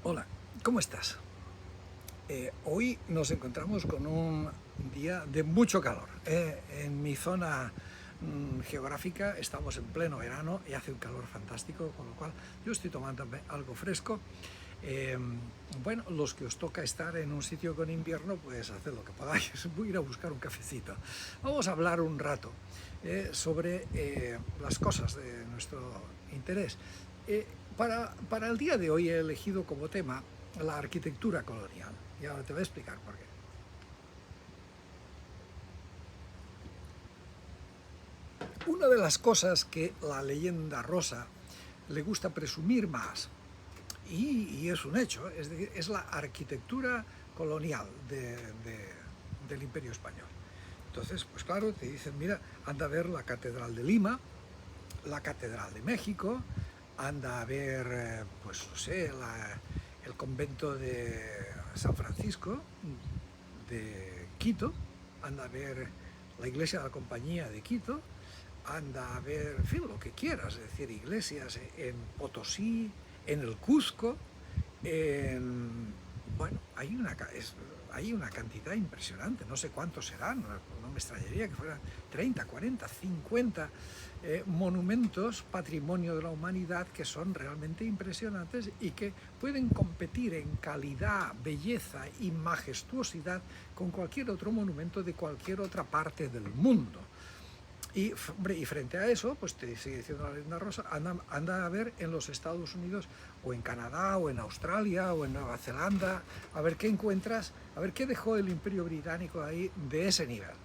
Hola, ¿cómo estás? Hoy nos encontramos con un día de mucho calor. En mi zona geográfica estamos en pleno verano y hace un calor fantástico, con lo cual yo estoy tomando algo fresco. Eh, bueno, los que os toca estar en un sitio con invierno, pues haced lo que podáis. Voy a ir a buscar un cafecito. Vamos a hablar un rato sobre las cosas de nuestro interés. Eh, para el día de hoy he elegido como tema la arquitectura colonial. Y ahora te voy a explicar por qué. Una de las cosas que la leyenda rosa le gusta presumir más, y es un hecho, es decir, es la arquitectura colonial del Imperio Español. Entonces, pues claro, te dicen, mira, anda a ver la Catedral de Lima, la Catedral de México, anda a ver, pues no sé, el convento de San Francisco de Quito, anda a ver la iglesia de la Compañía de Quito, anda a ver, en fin, lo que quieras, es decir, iglesias en Potosí, en el Cusco, bueno, hay una cantidad impresionante, no sé cuántos serán, no me extrañaría que fueran 30, 40, 50 monumentos, patrimonio de la humanidad, que son realmente impresionantes y que pueden competir en calidad, belleza y majestuosidad con cualquier otro monumento de cualquier otra parte del mundo. Y, hombre, y frente a eso, pues te sigue diciendo la leyenda rosa, anda a ver en los Estados Unidos o en Canadá o en Australia o en Nueva Zelanda, a ver qué encuentras, a ver qué dejó el Imperio Británico ahí de ese nivel.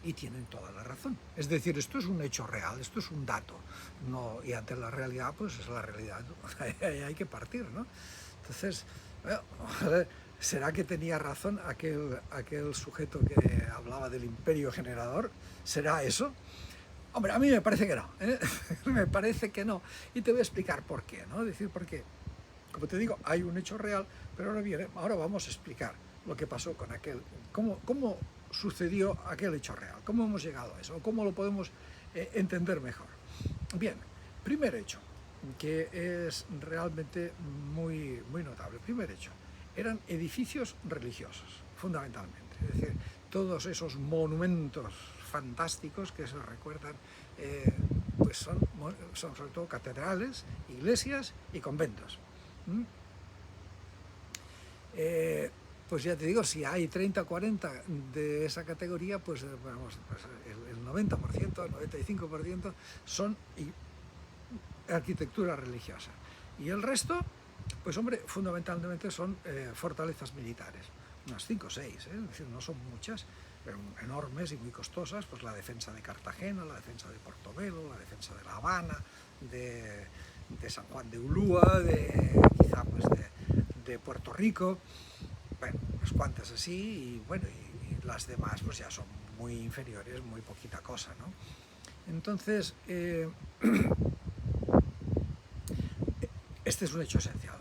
Y tienen toda la razón. Es decir, esto es un hecho real, esto es un dato. No, y ante la realidad, pues es la realidad. Hay que partir, ¿no? Entonces, bueno, ¿será que tenía razón aquel sujeto que hablaba del imperio generador? ¿Será eso? Hombre, a mí me parece que no, ¿eh? Me parece que no. Y te voy a explicar por qué, ¿no? Es decir, porque, como te digo, hay un hecho real, pero ahora vamos a explicar lo que pasó con cómo sucedió aquel hecho real, cómo hemos llegado a eso, cómo lo podemos entender mejor. Bien, primer hecho, que es realmente muy notable. Primer hecho, eran edificios religiosos, fundamentalmente. Es decir, todos esos monumentos fantásticos que se recuerdan, pues son sobre todo catedrales, iglesias y conventos. ¿Mm? Pues ya te digo, si hay 30 o 40 de esa categoría, pues, vamos, pues el 90%, el 95% son arquitectura religiosa. Y el resto, pues hombre, fundamentalmente son fortalezas militares, unas 5 o 6, es decir, no son muchas, pero enormes y muy costosas, pues la defensa de Cartagena, la defensa de Portobelo, la defensa de La Habana, de San Juan de Ulúa, quizá pues de Puerto Rico, bueno, unas cuantas así, y bueno, y las demás pues ya son muy inferiores, muy poquita cosa, ¿no? Entonces, este es un hecho esencial.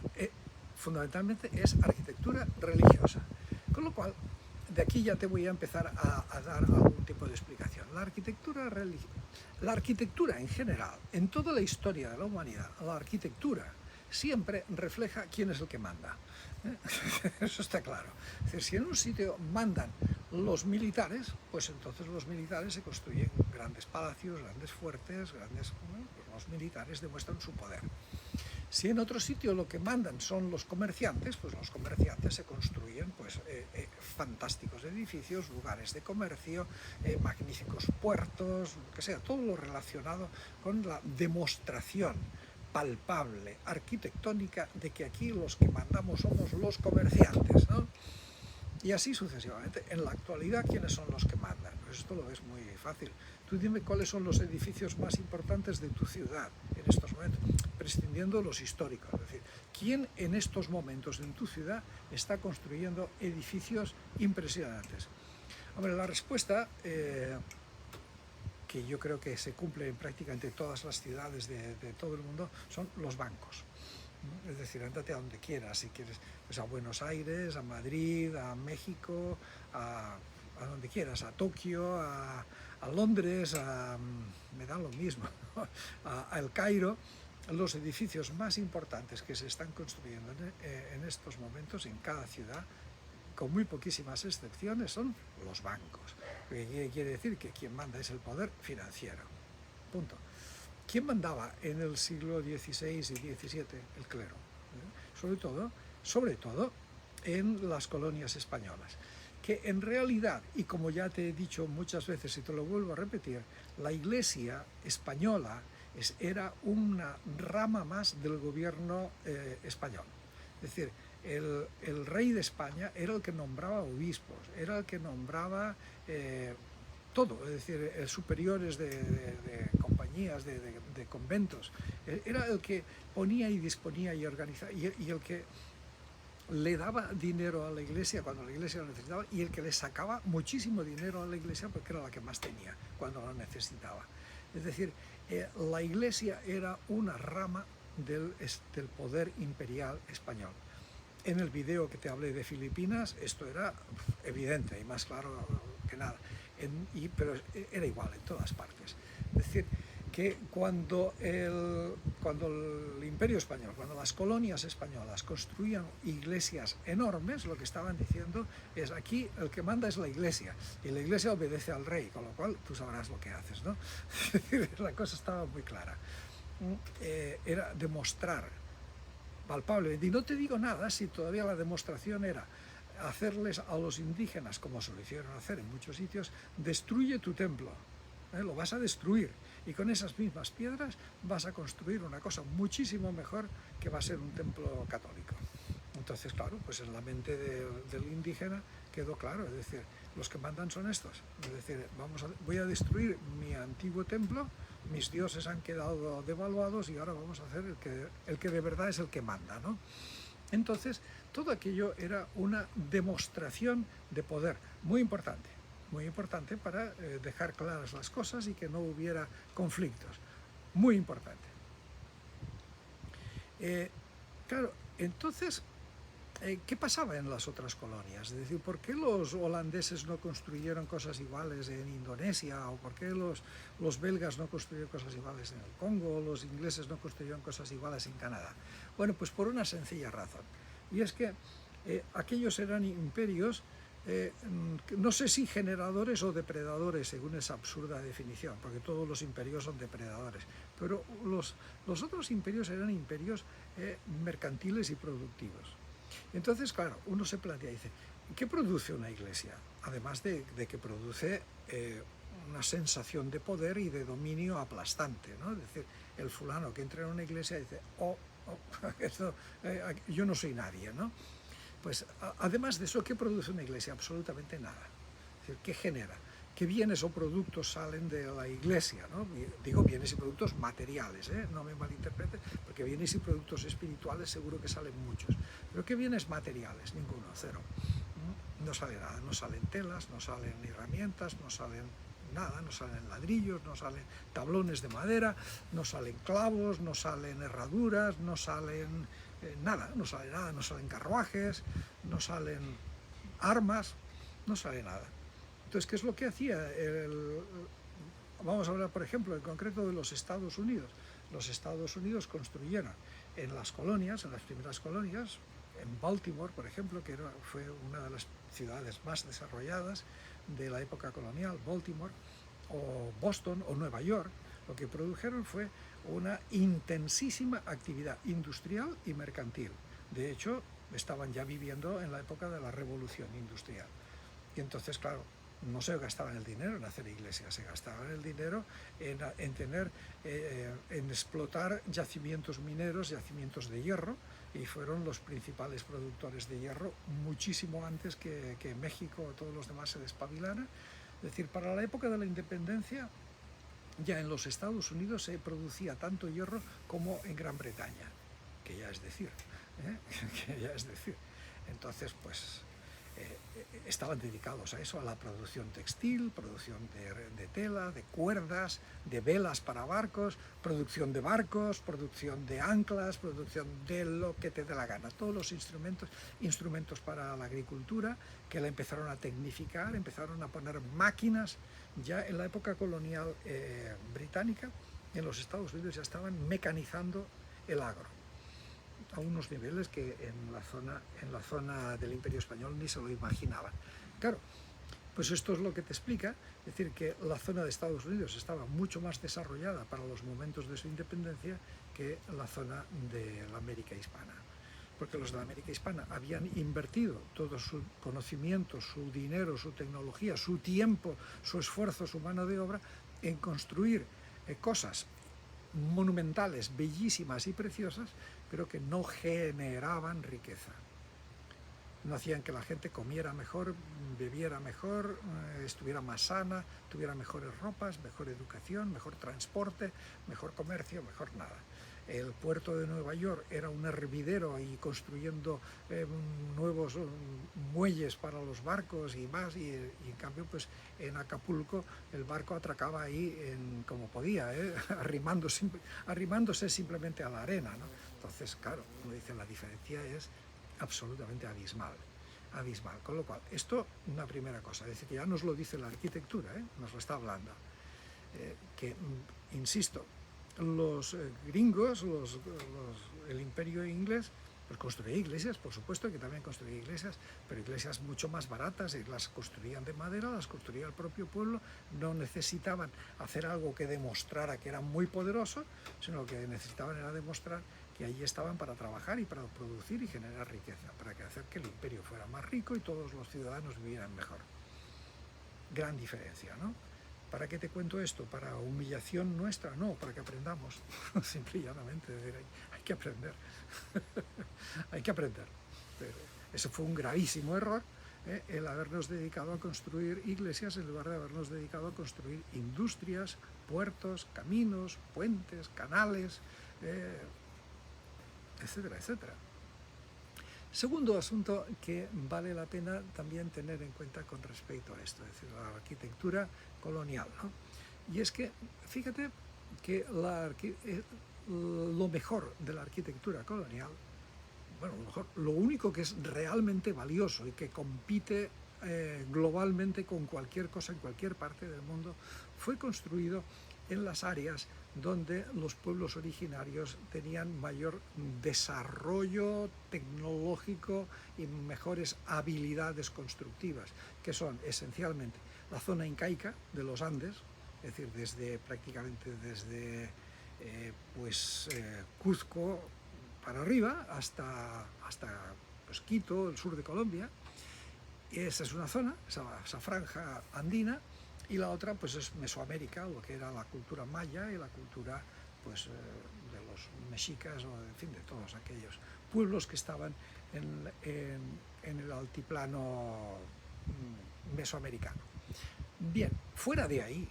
Fundamentalmente es arquitectura religiosa. Con lo cual, de aquí ya te voy a empezar a dar algún tipo de explicación. La arquitectura en general, en toda la historia de la humanidad, la arquitectura siempre refleja quién es el que manda. Eso está claro. Es decir, si en un sitio mandan los militares, pues entonces los militares se construyen grandes palacios, grandes fuertes, bueno, pues los militares demuestran su poder. Si en otro sitio lo que mandan son los comerciantes, pues los comerciantes se construyen pues, fantásticos edificios, lugares de comercio, magníficos puertos, lo que sea, todo lo relacionado con la demostración palpable, arquitectónica, de que aquí los que mandamos somos los comerciantes, ¿no? Y así sucesivamente. En la actualidad, ¿quiénes son los que mandan? Pues esto lo ves muy fácil. Tú dime cuáles son los edificios más importantes de tu ciudad en estos momentos, prescindiendo de los históricos. Es decir, ¿quién en estos momentos en tu ciudad está construyendo edificios impresionantes? Hombre, la respuesta, que yo creo que se cumple en prácticamente todas las ciudades de todo el mundo, son los bancos. Es decir, ándate a donde quieras, si quieres, pues a Buenos Aires, a Madrid, a México, a donde quieras, a Tokio, a Londres, me da lo mismo, a El Cairo, los edificios más importantes que se están construyendo en estos momentos en cada ciudad, con muy poquísimas excepciones, son los bancos. Quiere decir que quien manda es el poder financiero. Punto. ¿Quién mandaba en el siglo XVI y XVII? El clero. Sobre todo en las colonias españolas, que en realidad, y como ya te he dicho muchas veces y te lo vuelvo a repetir, la Iglesia española era una rama más del gobierno español. Es decir, el rey de España era el que nombraba obispos, era el que nombraba todo, es decir, superiores de compañías, de conventos, era el que ponía y disponía y organizaba, y el que le daba dinero a la Iglesia cuando la Iglesia lo necesitaba, y el que le sacaba muchísimo dinero a la Iglesia porque era la que más tenía cuando lo necesitaba. Es decir, la Iglesia era una rama del poder imperial español. En el video que te hablé de Filipinas, esto era evidente y más claro que nada, pero era igual en todas partes. Es decir, que cuando el Imperio Español, cuando las colonias españolas construían iglesias enormes, lo que estaban diciendo es: aquí el que manda es la Iglesia, y la Iglesia obedece al rey, con lo cual tú sabrás lo que haces, ¿no? La cosa estaba muy clara. Era demostrar palpablemente, y no te digo nada si todavía la demostración era hacerles a los indígenas, como se lo hicieron hacer en muchos sitios: destruye tu templo, lo vas a destruir, y con esas mismas piedras vas a construir una cosa muchísimo mejor, que va a ser un templo católico. Entonces, claro, pues en la mente del indígena quedó claro, es decir, los que mandan son estos, es decir, voy a destruir mi antiguo templo, mis dioses han quedado devaluados y ahora vamos a hacer el que de verdad es el que manda, ¿no? Entonces, todo aquello era una demostración de poder muy importante para dejar claras las cosas y que no hubiera conflictos. Muy importante. Claro, entonces, ¿qué pasaba en las otras colonias? Es decir, ¿por qué los holandeses no construyeron cosas iguales en Indonesia? ¿O por qué los belgas no construyeron cosas iguales en el Congo? ¿O los ingleses no construyeron cosas iguales en Canadá? Bueno, pues por una sencilla razón. Y es que aquellos eran imperios, no sé si generadores o depredadores, según esa absurda definición, porque todos los imperios son depredadores, pero los otros imperios eran imperios mercantiles y productivos. Entonces, claro, uno se plantea y dice: ¿qué produce una iglesia? Además de que produce una sensación de poder y de dominio aplastante, ¿no? Es decir, el fulano que entra en una iglesia dice: esto, yo no soy nadie, ¿no? Pues además de eso, ¿qué produce una iglesia? Absolutamente nada. Es decir, ¿qué genera? ¿Qué bienes o productos salen de la iglesia, ¿no? Digo bienes y productos materiales, no me malinterpretes, porque bienes y productos espirituales seguro que salen muchos. Pero ¿qué bienes materiales? Ninguno, cero. No sale nada, no salen telas, no salen herramientas, no salen nada, no salen ladrillos, no salen tablones de madera, no salen clavos, no salen herraduras, no salen nada, no salen carruajes, no salen armas, no sale nada. Entonces, ¿qué es lo que hacía? Vamos a hablar, por ejemplo, en concreto de los Estados Unidos. Los Estados Unidos construyeron en las colonias, en las primeras colonias, en Baltimore, por ejemplo, que fue una de las ciudades más desarrolladas de la época colonial, Baltimore, o Boston, o Nueva York, lo que produjeron fue una intensísima actividad industrial y mercantil. De hecho, estaban ya viviendo en la época de la revolución industrial. Y entonces, claro, no se gastaban el dinero en hacer iglesias, se gastaban el dinero en explotar yacimientos mineros, yacimientos de hierro, y fueron los principales productores de hierro muchísimo antes que México o todos los demás se despabilaran. Es decir, para la época de la independencia, ya en los Estados Unidos se producía tanto hierro como en Gran Bretaña, que ya es decir, que ya es decir. Entonces, pues, estaban dedicados a eso, a la producción textil, producción de tela, de cuerdas, de velas para barcos, producción de barcos, producción de anclas, producción de lo que te dé la gana. Todos los instrumentos para la agricultura, que la empezaron a tecnificar, empezaron a poner máquinas ya en la época colonial británica, en los Estados Unidos ya estaban mecanizando el agro a unos niveles que en la zona del Imperio Español ni se lo imaginaban. Claro, pues esto es lo que te explica, es decir, que la zona de Estados Unidos estaba mucho más desarrollada para los momentos de su independencia que la zona de la América hispana. Porque los de la América hispana habían invertido todo su conocimiento, su dinero, su tecnología, su tiempo, su esfuerzo, su mano de obra en construir cosas monumentales, bellísimas y preciosas, pero que no generaban riqueza. No hacían que la gente comiera mejor, bebiera mejor, estuviera más sana, tuviera mejores ropas, mejor educación, mejor transporte, mejor comercio, mejor nada. El puerto de Nueva York era un hervidero y construyendo nuevos muelles para los barcos y más, y en cambio pues en Acapulco el barco atracaba ahí como podía, arrimándose simplemente a la arena, ¿no? Entonces, claro, como dice, la diferencia es absolutamente abismal. Con lo cual, esto una primera cosa, es decir, que ya nos lo dice la arquitectura, nos lo está hablando, que, insisto, los gringos, el imperio inglés, pues construía iglesias, por supuesto que también construía iglesias, pero iglesias mucho más baratas, y las construían de madera, las construía el propio pueblo, no necesitaban hacer algo que demostrara que eran muy poderosos, sino que necesitaban era demostrar que allí estaban para trabajar y para producir y generar riqueza, para hacer que el imperio fuera más rico y todos los ciudadanos vivieran mejor. Gran diferencia, ¿no? ¿Para qué te cuento esto? ¿Para humillación nuestra? No, para que aprendamos. Simple y llanamente, hay que aprender. Hay que aprender. Ese fue un gravísimo error, el habernos dedicado a construir iglesias en lugar de habernos dedicado a construir industrias, puertos, caminos, puentes, canales, etcétera, etcétera. Segundo asunto que vale la pena también tener en cuenta con respecto a esto, es decir, la arquitectura colonial, ¿no? Y es que, fíjate que lo mejor de la arquitectura colonial, bueno, lo único que es realmente valioso y que compite globalmente con cualquier cosa en cualquier parte del mundo, fue construido en las áreas donde los pueblos originarios tenían mayor desarrollo tecnológico y mejores habilidades constructivas, que son esencialmente la zona incaica de los Andes, es decir, prácticamente desde Cuzco para arriba hasta pues, Quito, el sur de Colombia. Y esa es una zona, esa franja andina, y la otra pues es Mesoamérica, lo que era la cultura maya y la cultura pues de los mexicas, o en fin, de todos aquellos pueblos que estaban en el altiplano mesoamericano. Bien, fuera de ahí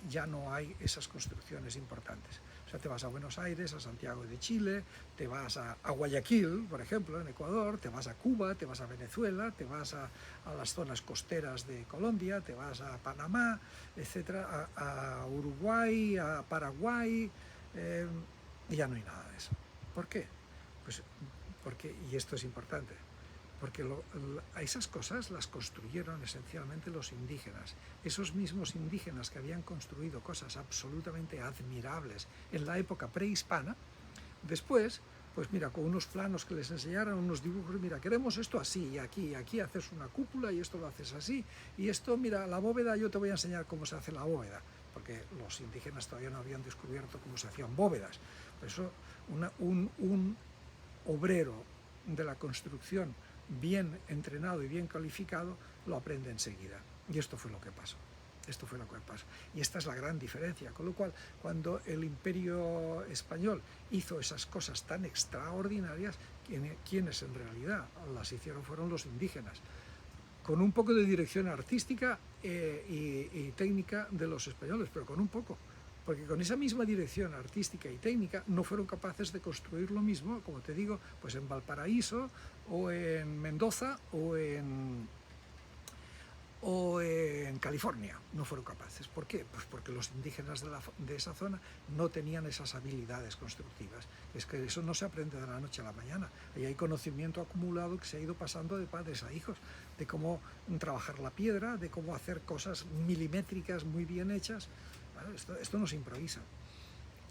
ya no hay esas construcciones importantes. O sea, te vas a Buenos Aires, a Santiago de Chile, te vas a Guayaquil, por ejemplo, en Ecuador, te vas a Cuba, te vas a Venezuela, te vas a las zonas costeras de Colombia, te vas a Panamá, etcétera, a Uruguay, a Paraguay, y ya no hay nada de eso. ¿Por qué? Pues porque, y esto es importante, porque esas cosas las construyeron esencialmente los indígenas. Esos mismos indígenas que habían construido cosas absolutamente admirables en la época prehispana, después, pues mira, con unos planos que les enseñaron, unos dibujos, mira, queremos esto así, y aquí haces una cúpula, y esto lo haces así, y esto, mira, la bóveda, yo te voy a enseñar cómo se hace la bóveda, porque los indígenas todavía no habían descubierto cómo se hacían bóvedas. Por eso, un obrero de la construcción bien entrenado y bien calificado, lo aprende enseguida. Y esto fue lo que pasó. Y esta es la gran diferencia. Con lo cual, cuando el Imperio Español hizo esas cosas tan extraordinarias, quienes en realidad las hicieron fueron los indígenas, con un poco de dirección artística y técnica de los españoles, pero con un poco. Porque con esa misma dirección artística y técnica no fueron capaces de construir lo mismo, como te digo, pues en Valparaíso, o en Mendoza, o en California. No fueron capaces. ¿Por qué? Pues porque los indígenas de esa zona no tenían esas habilidades constructivas. Es que eso no se aprende de la noche a la mañana. Ahí hay conocimiento acumulado que se ha ido pasando de padres a hijos, de cómo trabajar la piedra, de cómo hacer cosas milimétricas muy bien hechas. Esto no se improvisa.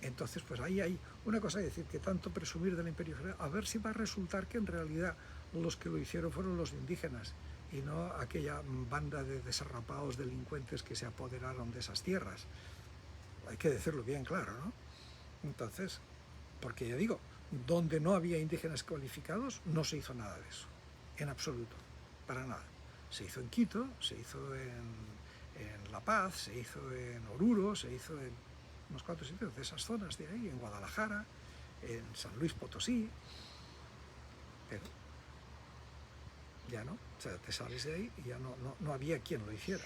Entonces, pues ahí hay una cosa que decir, que tanto presumir del imperio, a ver si va a resultar que en realidad los que lo hicieron fueron los indígenas y no aquella banda de desarrapados delincuentes que se apoderaron de esas tierras. Hay que decirlo bien claro, ¿no? Entonces, porque ya digo, donde no había indígenas cualificados, no se hizo nada de eso, en absoluto, para nada. Se hizo en Quito, se hizo en La Paz, se hizo en Oruro, se hizo en unos cuantos sitios de esas zonas de ahí, en Guadalajara, en San Luis Potosí, pero ya no, o sea, te sales de ahí y ya no había quien lo hiciera.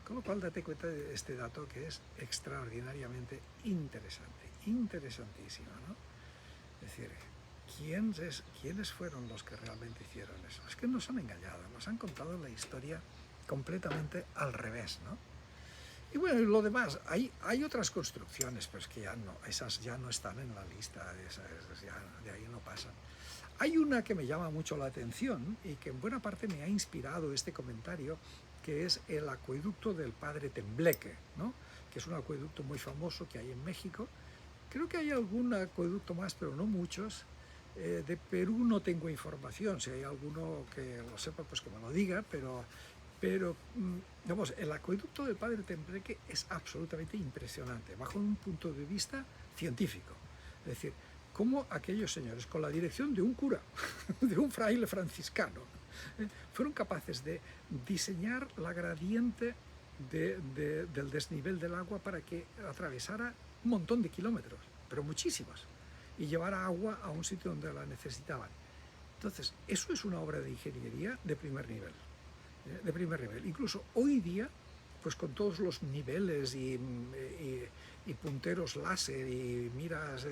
Con lo cual date cuenta de este dato que es extraordinariamente interesante, interesantísimo, ¿no? Es decir, ¿quiénes fueron los que realmente hicieron eso? Es que nos han engañado, nos han contado la historia completamente al revés, ¿no? Y bueno, y lo demás, hay otras construcciones, pero es que ya no, esas ya no están en la lista, esas ya de ahí no pasan. Hay una que me llama mucho la atención y que en buena parte me ha inspirado este comentario, que es el acueducto del Padre Tembleque, ¿no? Que es un acueducto muy famoso que hay en México. Creo que hay algún acueducto más, pero no muchos. De Perú no tengo información, si hay alguno que lo sepa, pues que me lo diga, pero vamos, el acueducto del Padre Tembleque es absolutamente impresionante, bajo un punto de vista científico. Es decir, cómo aquellos señores, con la dirección de un cura, de un fraile franciscano, fueron capaces de diseñar la gradiente del desnivel del agua para que atravesara un montón de kilómetros, pero muchísimos, y llevara agua a un sitio donde la necesitaban. Entonces, eso es una obra de ingeniería de primer nivel. De primer nivel. Incluso hoy día, pues con todos los niveles y punteros láser y miras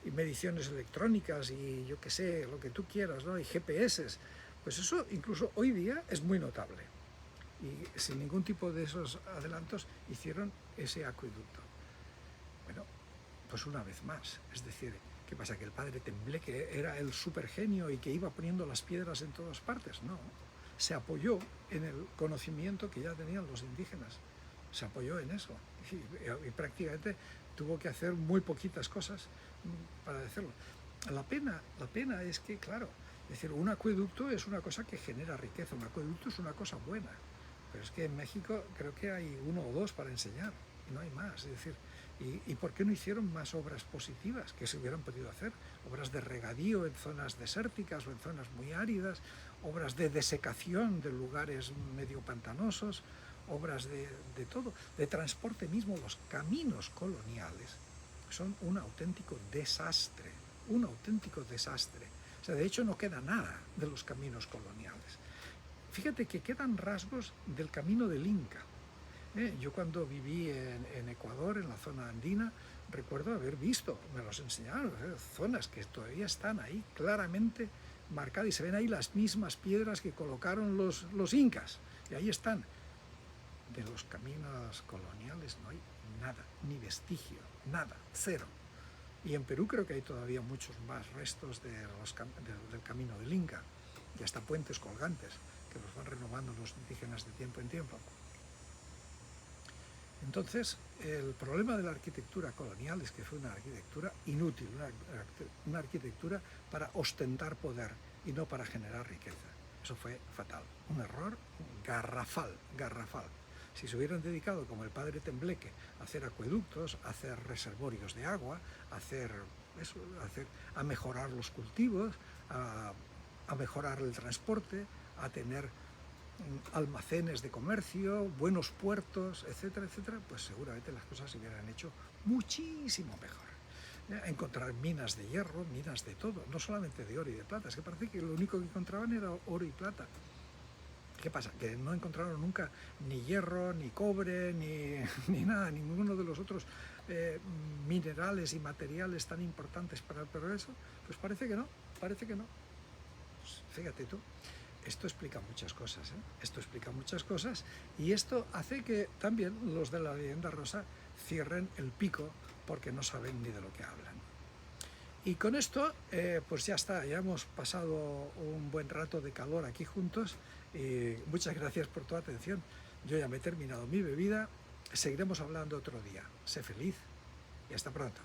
y mediciones electrónicas y yo qué sé, lo que tú quieras, ¿no? Y GPS, pues eso incluso hoy día es muy notable. Y sin ningún tipo de esos adelantos hicieron ese acueducto. Bueno, pues una vez más, es decir, ¿qué pasa? ¿Que el Padre Tembleque era el supergenio y que iba poniendo las piedras en todas partes? No, se apoyó en el conocimiento que ya tenían los indígenas, se apoyó en eso y prácticamente tuvo que hacer muy poquitas cosas para decirlo. La pena es que, claro, es decir, un acueducto es una cosa que genera riqueza, un acueducto es una cosa buena, pero es que en México creo que hay uno o dos para enseñar, y no hay más, es decir, ¿y por qué no hicieron más obras positivas que se hubieran podido hacer? Obras de regadío en zonas desérticas o en zonas muy áridas, obras de desecación de lugares medio pantanosos, obras de todo, de transporte mismo. Los caminos coloniales son un auténtico desastre, un auténtico desastre. O sea, de hecho no queda nada de los caminos coloniales. Fíjate que quedan rasgos del camino del Inca. Yo cuando viví en Ecuador, en la zona andina, recuerdo haber visto, me los enseñaron, zonas que todavía están ahí claramente marcadas y se ven ahí las mismas piedras que colocaron los incas, y ahí están. De los caminos coloniales no hay nada, ni vestigio, nada, cero. Y en Perú creo que hay todavía muchos más restos del camino del Inca, y hasta puentes colgantes que los van renovando los indígenas de tiempo en tiempo. Entonces, el problema de la arquitectura colonial es que fue una arquitectura inútil, una arquitectura para ostentar poder y no para generar riqueza. Eso fue fatal, un error garrafal. Si se hubieran dedicado, como el Padre Tembleque, a hacer acueductos, a hacer reservorios de agua, a mejorar los cultivos, a mejorar el transporte, a tener almacenes de comercio, buenos puertos, etcétera, etcétera, pues seguramente las cosas se hubieran hecho muchísimo mejor. Encontrar minas de hierro, minas de todo, no solamente de oro y de plata, es que parece que lo único que encontraban era oro y plata. ¿Qué pasa? Que no encontraron nunca ni hierro, ni cobre, ni nada, ninguno de los otros minerales y materiales tan importantes para el progreso. Pues parece que no. Pues fíjate tú. Esto explica muchas cosas, Esto explica muchas cosas, y esto hace que también los de la leyenda rosa cierren el pico porque no saben ni de lo que hablan. Y con esto, pues ya está, ya hemos pasado un buen rato de calor aquí juntos, y muchas gracias por tu atención. Yo ya me he terminado mi bebida Seguiremos hablando otro día. Sé feliz y hasta pronto.